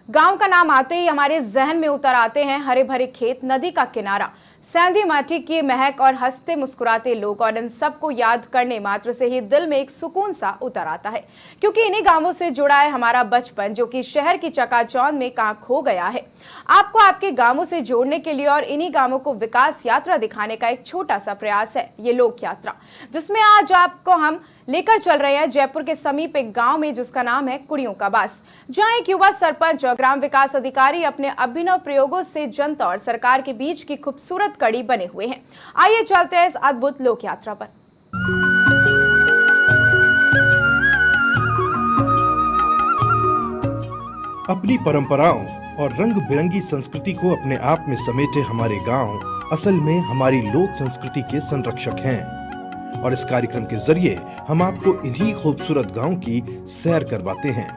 गांव का नाम आते ही हमारे जहन में उतर आते हैं हरे भरे खेत, नदी का किनारा, सेंधी माटी की महक और हंसते मुस्कुराते लोग। और इन सबको याद करने मात्र से ही दिल में एक सुकून सा उतर आता है, क्योंकि इन्हीं गांवों से जुड़ा है हमारा बचपन, जो कि शहर की चकाचौंध में कहां खो गया है। आपको आपके गांवों से जोड़ने के लिए और इन्हीं गांवों को विकास यात्रा दिखाने का एक छोटा सा प्रयास है ये लोक यात्रा, जिसमें आज आपको हम लेकर चल रहे हैं जयपुर के समीप एक गांव में, जिसका नाम है कुड़ियों का बास, जहां एक युवा सरपंच और ग्राम विकास अधिकारी अपने अभिनव प्रयोगों से जनता और सरकार के बीच की खूबसूरत कड़ी बने हुए हैं। आइए चलते हैं इस अद्भुत लोक यात्रा पर। अपनी परंपराओं और रंग बिरंगी संस्कृति को अपने आप में समेटे हमारे गांव असल में हमारी लोक संस्कृति के संरक्षक हैं, और इस कार्यक्रम के जरिए हम आपको इन्हीं खूबसूरत गांव की सैर करवाते हैं।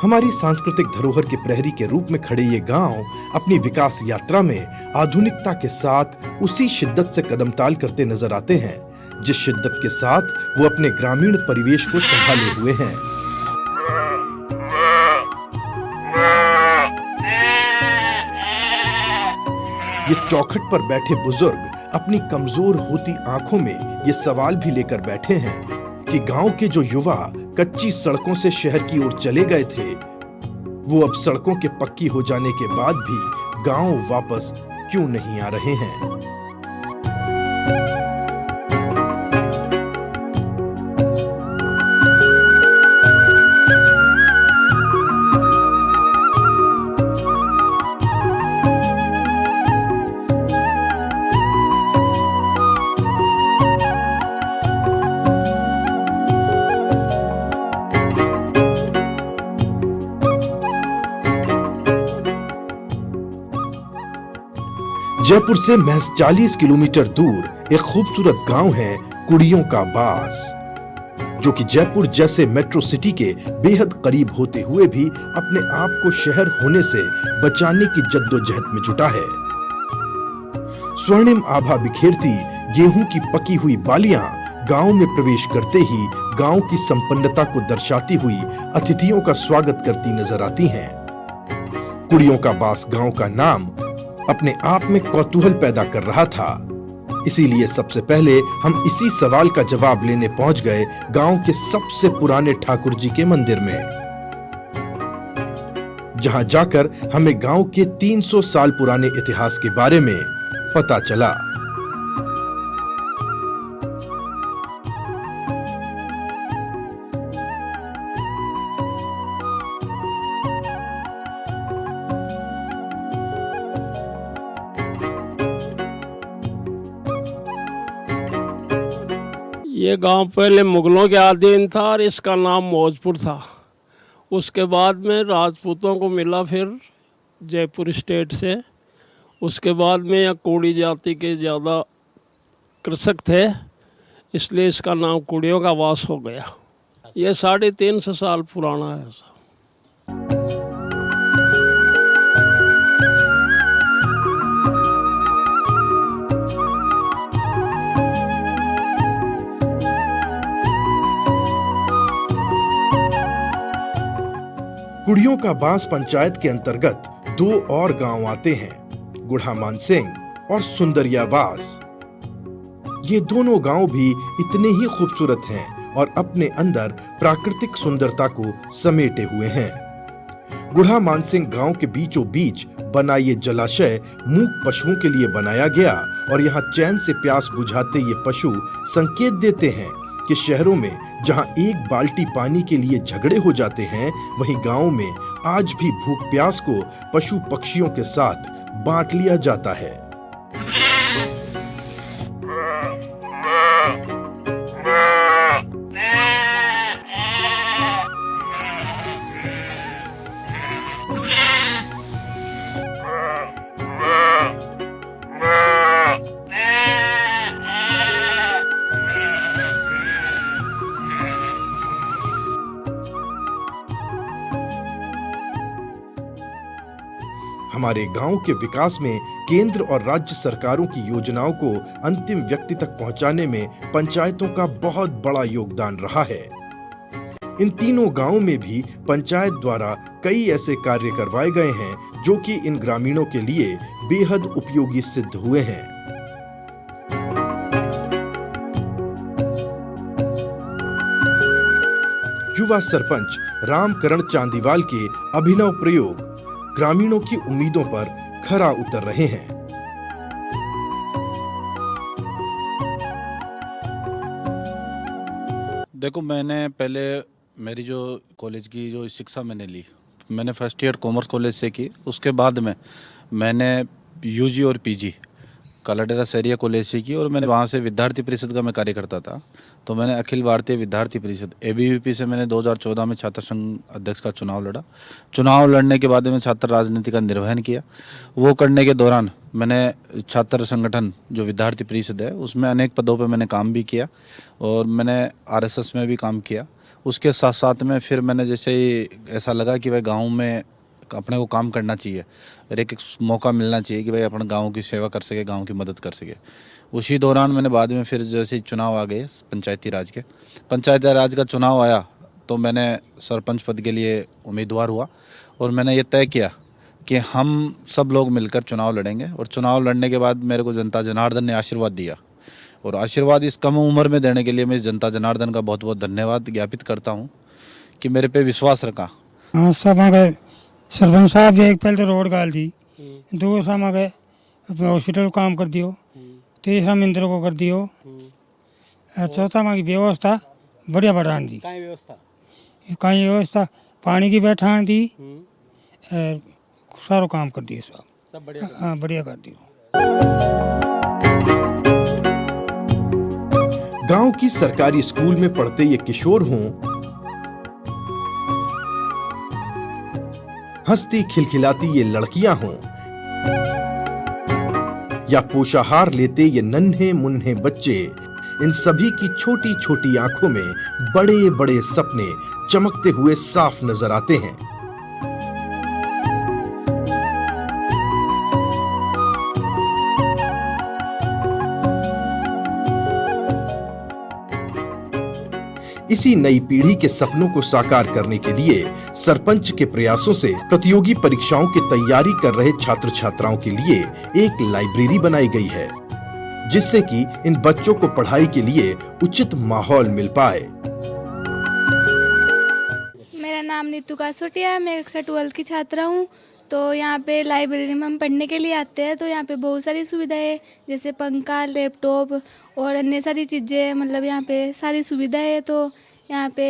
हमारी सांस्कृतिक धरोहर के प्रहरी के रूप में खड़े ये गांव अपनी विकास यात्रा में आधुनिकता के साथ उसी शिद्दत से कदमताल करते नजर आते हैं जिस शिद्दत के साथ वो अपने ग्रामीण परिवेश को संभाले हुए हैं। ये चौखट पर बैठे बुजुर्ग अपनी कमजोर होती आंखों में ये सवाल भी लेकर बैठे हैं कि गांव के जो युवा कच्ची सड़कों से शहर की ओर चले गए थे, वो अब सड़कों के पक्की हो जाने के बाद भी गांव वापस क्यों नहीं आ रहे हैं। जयपुर से महज 40 किलोमीटर दूर एक खूबसूरत गांव है कुड़ियों का बास, जो कि जयपुर जैसे मेट्रो सिटी के बेहद करीब होते हुए भी अपने आप को शहर होने से बचाने की जद्दोजहद में जुटा है। स्वर्णिम आभा बिखेरती गेहूं की पकी हुई बालियां गांव में प्रवेश करते ही गांव की संपन्नता को दर्शाती हुई अतिथियों का स्वागत करती नजर आती हैं। कुड़ियों का बास गांव का नाम अपने आप में कौतूहल पैदा कर रहा था, इसीलिए सबसे पहले हम इसी सवाल का जवाब लेने पहुंच गए गांव के सबसे पुराने ठाकुर जी के मंदिर में, जहां जाकर हमें गांव के 300 साल पुराने इतिहास के बारे में पता चला। ये गांव पहले मुगलों के अधीन था और इसका नाम मौजपुर था। उसके बाद में राजपूतों को मिला फिर जयपुर स्टेट से। उसके बाद में यहाँ कोड़ी जाति के ज़्यादा कृषक थे, इसलिए इसका नाम कुड़ियों का वास हो गया। ये 350 साल पुराना है। कुड़ियों का बास पंचायत के अंतर्गत 2 और गांव आते हैं, गुढ़ा मानसिंह और सुंदरियाबास। ये दोनों गांव भी इतने ही खूबसूरत हैं और अपने अंदर प्राकृतिक सुंदरता को समेटे हुए हैं। गुढ़ा मानसिंह गांव के बीचों बीच बना ये जलाशय मूक पशुओं के लिए बनाया गया, और यहाँ चैन से प्यास बुझाते ये पशु संकेत देते हैं कि शहरों में जहां एक बाल्टी पानी के लिए झगड़े हो जाते हैं, वहीं गांव में आज भी भूख प्यास को पशु पक्षियों के साथ बांट लिया जाता है। हमारे गांव के विकास में केंद्र और राज्य सरकारों की योजनाओं को अंतिम व्यक्ति तक पहुंचाने में पंचायतों का बहुत बड़ा योगदान रहा है। इन तीनों गांवों में भी पंचायत द्वारा कई ऐसे कार्य करवाए गए हैं जो कि इन ग्रामीणों के लिए बेहद उपयोगी सिद्ध हुए हैं। युवा सरपंच रामकरण चांदीवाल के अभिनव प्रयोग ग्रामीणों की उम्मीदों पर खरा उतर रहे हैं। देखो, मैंने पहले मेरी जो कॉलेज की जो शिक्षा मैंने फर्स्ट ईयर कॉमर्स कॉलेज से की। उसके बाद में मैंने यूजी और पीजी कालाडेरा सहरिया कॉलेज से की और मैंने वहाँ से विद्यार्थी परिषद का मैं कार्य करता था। तो मैंने अखिल भारतीय विद्यार्थी परिषद ABVP से मैंने 2014 में छात्र संघ अध्यक्ष का चुनाव लड़ा। चुनाव लड़ने के बाद में छात्र राजनीति का निर्वहन किया। वो करने के दौरान मैंने छात्र संगठन जो विद्यार्थी परिषद है उसमें अनेक पदों पर मैंने काम भी किया और मैंने RSS में भी काम किया। उसके साथ साथ में फिर मैंने जैसे ही ऐसा लगा कि भाई गाँव में अपने को काम करना चाहिए और एक मौका मिलना चाहिए कि भाई अपन गाँव की सेवा कर सके, गाँव की मदद कर सके। उसी दौरान मैंने बाद में फिर जैसे चुनाव आ गए पंचायती राज का चुनाव आया तो मैंने सरपंच पद के लिए उम्मीदवार हुआ और मैंने ये तय किया कि हम सब लोग मिलकर चुनाव लड़ेंगे। और चुनाव लड़ने के बाद मेरे को जनता जनार्दन ने आशीर्वाद दिया और आशीर्वाद इस कम उम्र में देने के लिए मैं इस जनता जनार्दन का बहुत बहुत धन्यवाद ज्ञापित करता हूँ कि मेरे पे विश्वास रखा। हाँ, सब आ गए सरपंच साहब जी। एक पहले तो रोड गाल दी, दूसरा आ गए हॉस्पिटल को काम कर दियो, तीसरा मंदिर को कर दियो, चौथा माँ की व्यवस्था बढ़िया बढ़ान दी। कहीं व्यवस्था पानी की बैठान दी, सारो काम कर दिए सब बढ़िया। हाँ, बढ़िया कर दियो। गांव की सरकारी स्कूल में पढ़ते ये किशोर हों, हंसती खिलखिलाती ये लड़कियां हों, या पोषाहार लेते ये नन्हे मुन्ने बच्चे, इन सभी की छोटी छोटी आंखों में बड़े बड़े सपने चमकते हुए साफ नजर आते हैं। इसी नई पीढ़ी के सपनों को साकार करने के लिए सरपंच के प्रयासों से प्रतियोगी परीक्षाओं की तैयारी कर रहे छात्र छात्राओं के लिए एक लाइब्रेरी बनाई गई है, जिससे कि इन बच्चों को पढ़ाई के लिए उचित माहौल मिल पाए। मेरा नाम नीतू कासोटिया है, मैं कक्षा 12 की छात्रा हूँ। तो यहाँ पे लाइब्रेरी में हम पढ़ने के लिए आते हैं। तो यहाँ पे बहुत सारी सुविधाएं जैसे पंखा, लैपटॉप और अन्य सारी चीज़ें, मतलब यहाँ पे सारी सुविधाएं है। तो यहाँ पे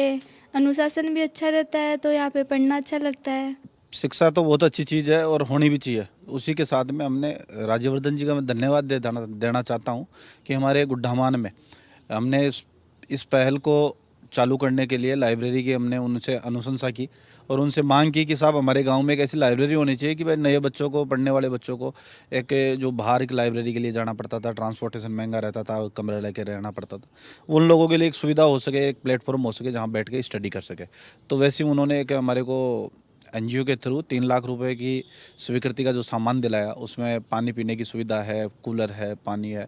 अनुशासन भी अच्छा रहता है, तो यहाँ पे पढ़ना अच्छा लगता है। शिक्षा तो बहुत अच्छी चीज़ है और होनी भी चाहिए। उसी के साथ में हमने राज्यवर्धन जी का मैं धन्यवाद देना चाहता हूँ कि हमारे गुड्ढामान में हमने इस पहल को चालू करने के लिए लाइब्रेरी की हमने उनसे अनुशंसा की और उनसे मांग की कि साहब हमारे गांव में एक ऐसी लाइब्रेरी होनी चाहिए कि भाई नए बच्चों को, पढ़ने वाले बच्चों को, एक जो बाहर एक लाइब्रेरी के लिए जाना पड़ता था, ट्रांसपोर्टेशन महंगा रहता था, कमरे लेके रहना पड़ता था, उन लोगों के लिए एक सुविधा हो सके, एक प्लेटफॉर्म हो सके जहाँ बैठ के स्टडी कर सके। तो वैसे ही उन्होंने एक हमारे को NGO के थ्रू 3 लाख रुपए की स्वीकृति का जो सामान दिलाया, उसमें पानी पीने की सुविधा है, कूलर है, पानी है,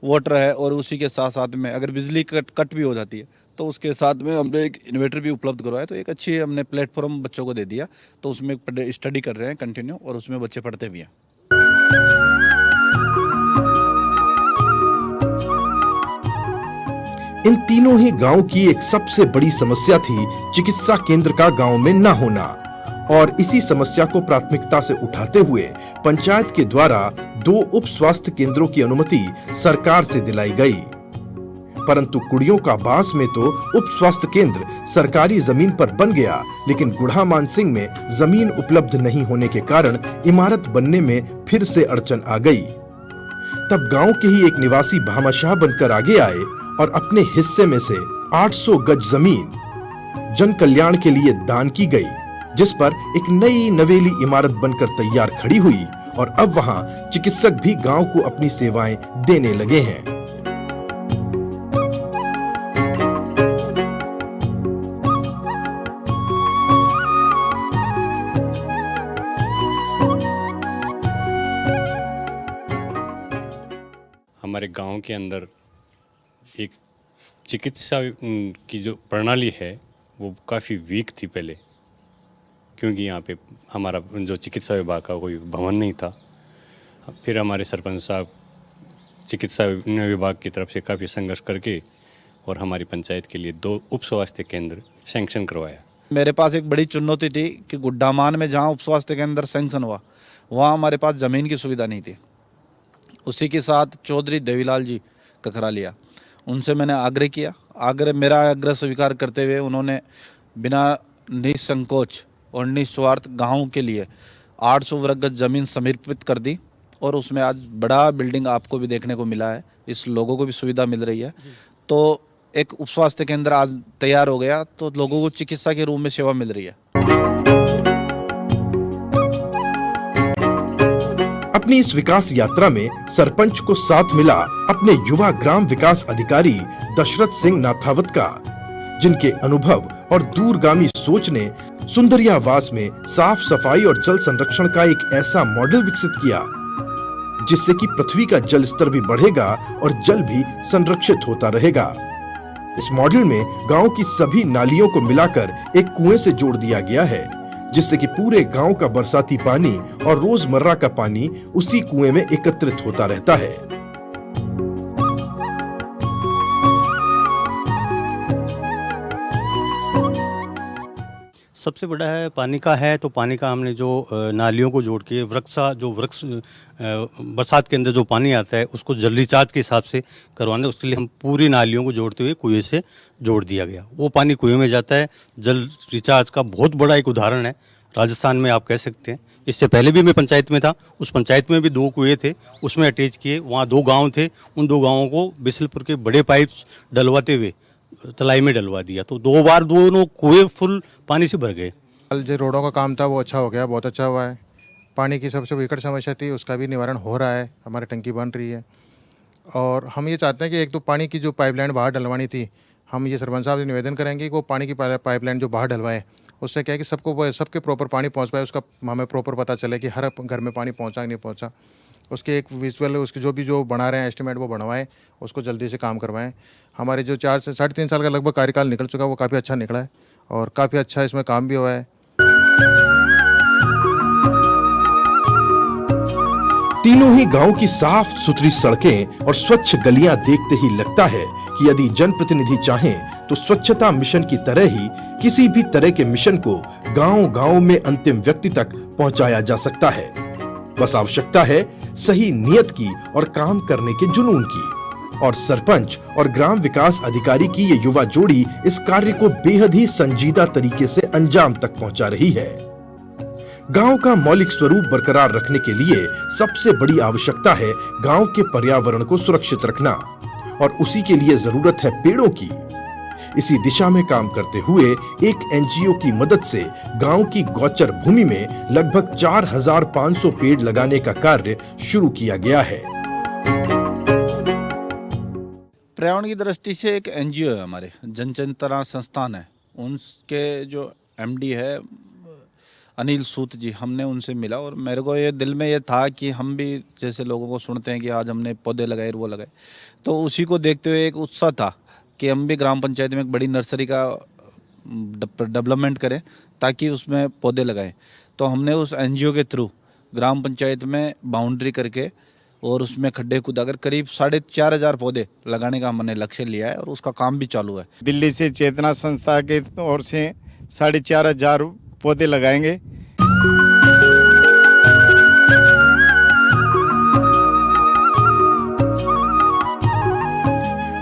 वाटर है और उसी के साथ साथ में अगर बिजली कट भी हो जाती है तो उसके साथ में हमने एक इन्वर्टर भी उपलब्ध करवाया। तो एक अच्छी हमने प्लेटफॉर्म बच्चों को दे दिया। तो उसमें स्टडी कर रहे हैं कंटिन्यू और उसमें बच्चे पढ़ते भी हैं। इन तीनों ही गांव की एक सबसे बड़ी समस्या थी चिकित्सा केंद्र का गांव में न होना, और इसी समस्या को प्राथमिकता से उठाते हुए पंचायत के द्वारा 2 उप स्वास्थ्य केंद्रों की अनुमति सरकार से दिलाई गई। परंतु कुड़ियों का बास में तो उप स्वास्थ्य केंद्र सरकारी जमीन पर बन गया, लेकिन गुढ़ामान सिंह में जमीन उपलब्ध नहीं होने के कारण इमारत बनने में फिर से अड़चन आ गई। तब गांव के ही एक निवासी भामाशाह बनकर आगे आए और अपने हिस्से में से 800 गज जमीन जन कल्याण के लिए दान की गई, जिस पर एक नई नवेली इमारत बनकर तैयार खड़ी हुई और अब वहां चिकित्सक भी गांव को अपनी सेवाएं देने लगे हैं। हमारे गांव के अंदर एक चिकित्सा की जो प्रणाली है वो काफ़ी वीक थी पहले, क्योंकि यहाँ पे हमारा जो चिकित्सा विभाग का कोई भवन नहीं था। फिर हमारे सरपंच साहब चिकित्सा विभाग की तरफ से काफ़ी संघर्ष करके और हमारी पंचायत के लिए 2 उप स्वास्थ्य केंद्र सैंक्शन करवाया। मेरे पास एक बड़ी चुनौती थी कि गुड्डामान में जहाँ उप स्वास्थ्य केंद्र सैंक्शन हुआ वहाँ हमारे पास ज़मीन की सुविधा नहीं थी। उसी के साथ चौधरी देवीलाल जी ककरालिया, उनसे मैंने आग्रह किया। मेरा आग्रह स्वीकार करते हुए उन्होंने बिना निसंकोच और निस्वार्थ गाँव के लिए 800 वर्ग गज ज़मीन समर्पित कर दी और उसमें आज बड़ा बिल्डिंग आपको भी देखने को मिला है। इस लोगों को भी सुविधा मिल रही है। तो एक उप स्वास्थ्य केंद्र आज तैयार हो गया, तो लोगों को चिकित्सा के रूप में सेवा मिल रही है। अपनी इस विकास यात्रा में सरपंच को साथ मिला अपने युवा ग्राम विकास अधिकारी दशरथ सिंह नाथावत का, जिनके अनुभव और दूरगामी सोच ने सुंदरियावास में साफ सफाई और जल संरक्षण का एक ऐसा मॉडल विकसित किया जिससे कि पृथ्वी का जल स्तर भी बढ़ेगा और जल भी संरक्षित होता रहेगा। इस मॉडल में गांव की सभी नालियों को मिलाकर एक कुएं से जोड़ दिया गया है, जिससे कि पूरे गांव का बरसाती पानी और रोजमर्रा का पानी उसी कुएं में एकत्रित होता रहता है। सबसे बड़ा है पानी का है, तो पानी का हमने जो नालियों को जोड़ के वृक्ष बरसात के अंदर जो पानी आता है उसको जल रिचार्ज के हिसाब से करवाने, उसके लिए हम पूरी नालियों को जोड़ते हुए कुएं से जोड़ दिया गया। वो पानी कुएं में जाता है। जल रिचार्ज का बहुत बड़ा एक उदाहरण है राजस्थान में, आप कह सकते हैं। इससे पहले भी मैं पंचायत में था, उस पंचायत में भी 2 कुएँ थे, उसमें अटैच किए। वहाँ 2 गाँव थे, उन 2 गाँवों को बिसलपुर के बड़े पाइप डलवाते हुए तलाई में डलवा दिया, तो 2 बार दोनों कुएं फुल पानी से भर गए। जो रोडों का काम था वो अच्छा हो गया, बहुत अच्छा हुआ है। पानी की सबसे विकट समस्या थी, उसका भी निवारण हो रहा है। हमारी टंकी बन रही है और हम ये चाहते हैं कि एक तो पानी की जो पाइपलाइन बाहर डलवानी थी, हम ये सरपंच साहब से निवेदन करेंगे कि वो पानी की पाइपलाइन जो बाहर डलवाए, उससे क्या है कि सबके प्रॉपर पानी पहुँच पाए, उसका हमें प्रॉपर पता चले कि हर घर में पानी पहुँचा कि नहीं पहुँचा। उसके एक विजुअल उसके जो बना रहे हैं एस्टिमेट वो बनवाएं, उसको जल्दी से काम करवाएं। हमारे जो 4 से 3.5 साल का लगभग कार्यकाल निकल चुका, वो काफ़ी अच्छा निकला है और काफ़ी अच्छा इसमें काम भी हुआ है। तीनों ही गांव की साफ सुथरी सड़कें और स्वच्छ गलियां देखते ही लगता है कि यदि जनप्रतिनिधि चाहें तो स्वच्छता मिशन की तरह ही किसी भी तरह के मिशन को गांव-गांव में अंतिम व्यक्ति तक पहुंचाया जा सकता है। बस आवश्यकता है सही नियत की और काम करने के जुनून की। और सरपंच और ग्राम विकास अधिकारी की ये युवा जोड़ी इस कार्य को बेहद ही संजीदा तरीके से अंजाम तक पहुंचा रही है। गांव का मौलिक स्वरूप बरकरार रखने के लिए सबसे बड़ी आवश्यकता है गांव के पर्यावरण को सुरक्षित रखना, और उसी के लिए जरूरत है पेड़ों की। इसी दिशा में काम करते हुए एक एनजीओ की मदद से गांव की गौचर भूमि में लगभग 4500 पेड़ लगाने का कार्य शुरू किया गया है। पर्यावरण की दृष्टि से एक एनजीओ है, हमारे जनचेतना संस्थान है, उनके जो एमडी है अनिल सूत जी, हमने उनसे मिला और मेरे को ये दिल में ये था कि हम भी जैसे लोगों को सुनते हैं कि आज हमने पौधे लगाए वो लगाए, तो उसी को देखते हुए एक उत्साह था कि हम भी ग्राम पंचायत में एक बड़ी नर्सरी का डेवलपमेंट करें ताकि उसमें पौधे लगाएं। तो हमने उस एनजीओ के थ्रू ग्राम पंचायत में बाउंड्री करके और उसमें खड्डे खुदाकर करीब 4500 पौधे लगाने का हमने लक्ष्य लिया है और उसका काम भी चालू है। दिल्ली से चेतना संस्था के ओर से 4500 पौधे लगाएंगे।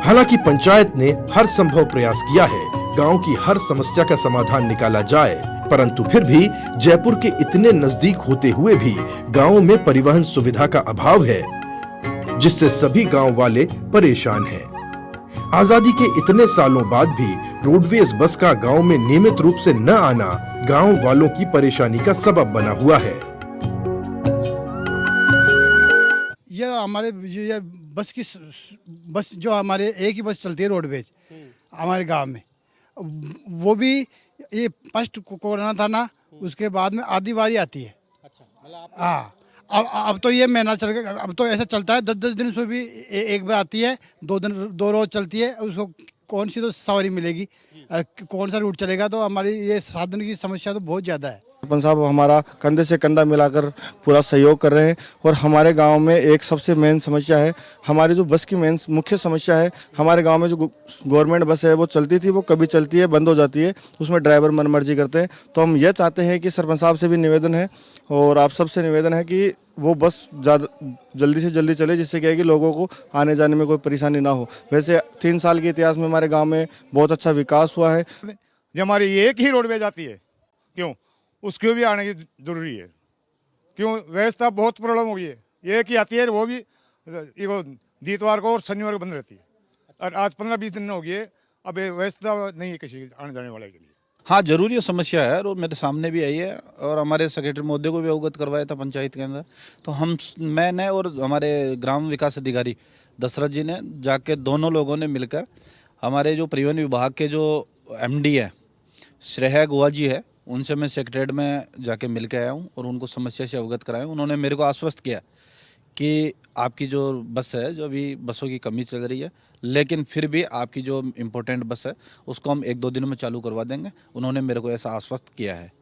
हालांकि पंचायत ने हर संभव प्रयास किया है गांव की हर समस्या का समाधान निकाला जाए, परंतु फिर भी जयपुर के इतने नजदीक होते हुए भी गांव में परिवहन सुविधा का अभाव है, जिससे सभी गांव वाले परेशान हैं। आजादी के इतने सालों बाद भी रोडवेज बस का गांव में नियमित रूप से न आना गांव वालों की परेशानी का सबब बना हुआ है। यह हमारे ये बस जो हमारे एक ही बस चलती है रोडवेज हमारे गांव में, वो भी ये फर्स्ट कोरोना था ना, उसके बाद में आधी बारी आती है। हाँ, अब तो ये महीना चल गया, अब तो ऐसा चलता है 10-10 दिन से भी एक बार आती है, 2 रोज चलती है, उसको कौन सी तो सवारी मिलेगी। कौन सा रूट चलेगा, तो हमारी ये साधन की समस्या तो बहुत ज़्यादा है। सरपंच साहब हमारा कंधे से कंधा मिलाकर पूरा सहयोग कर रहे हैं। और हमारे गांव में एक सबसे मेन समस्या है, हमारी जो बस की मेन मुख्य समस्या है, हमारे गांव में जो गवर्नमेंट बस है वो चलती थी, वो कभी चलती है बंद हो जाती है, उसमें ड्राइवर मनमर्जी करते हैं। तो हम ये चाहते हैं कि सरपंच साहब से भी निवेदन है और आप सबसे निवेदन है कि वो बस ज़्यादा जल्दी से जल्दी चले, जिससे क्या है कि लोगों को आने जाने में कोई परेशानी ना हो। वैसे 3 साल के इतिहास में हमारे गाँव में बहुत अच्छा विकास हुआ है। जो हमारी एक ही रोडवेज आती है, क्यों उसको भी आने की जरूरी है, क्यों व्यवस्था बहुत प्रॉब्लम हो गई है। एक ही आती है, वो भी दीतवार को और शनिवार को बंद रहती है, और आज 15-20 दिन हो गए, अब व्यवस्था नहीं है किसी आने जाने वाले के लिए। हाँ, जरूरी समस्या है और मेरे सामने भी आई है और हमारे सेक्रेटरी महोदय को भी अवगत करवाया था पंचायत के अंदर। तो मैंने और हमारे ग्राम विकास अधिकारी दशरथ जी ने जाके दोनों लोगों ने मिलकर हमारे जो परिवहन विभाग के जो MD है श्रेया गोवा जी है, उनसे मैं सेक्रेटरीट में जाके मिल के आया हूँ और उनको समस्या से अवगत कराया। उन्होंने मेरे को आश्वस्त किया कि आपकी जो बस है, जो अभी बसों की कमी चल रही है, लेकिन फिर भी आपकी जो इम्पोर्टेंट बस है उसको हम 1-2 दिनों में चालू करवा देंगे। उन्होंने मेरे को ऐसा आश्वस्त किया है।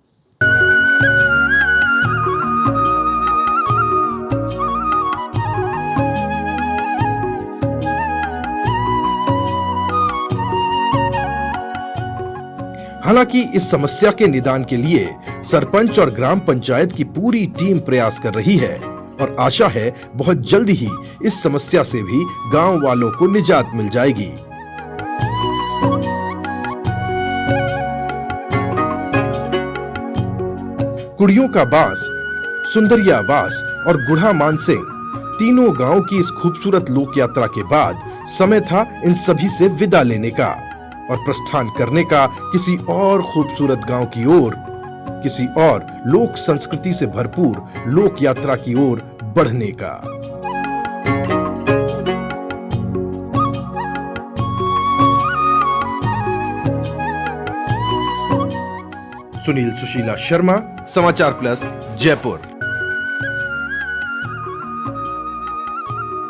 हालांकि इस समस्या के निदान के लिए सरपंच और ग्राम पंचायत की पूरी टीम प्रयास कर रही है और आशा है बहुत जल्द ही इस समस्या से भी गांव वालों को निजात मिल जाएगी। कुड़ियों का बास, सुंदरिया बास और गुढ़ा मानसिंह तीनों गांव की इस खूबसूरत लोक यात्रा के बाद समय था इन सभी से विदा लेने का और प्रस्थान करने का किसी और खूबसूरत गांव की ओर, किसी और लोक संस्कृति से भरपूर लोक यात्रा की ओर बढ़ने का। सुनील सुशीला शर्मा, समाचार प्लस, जयपुर।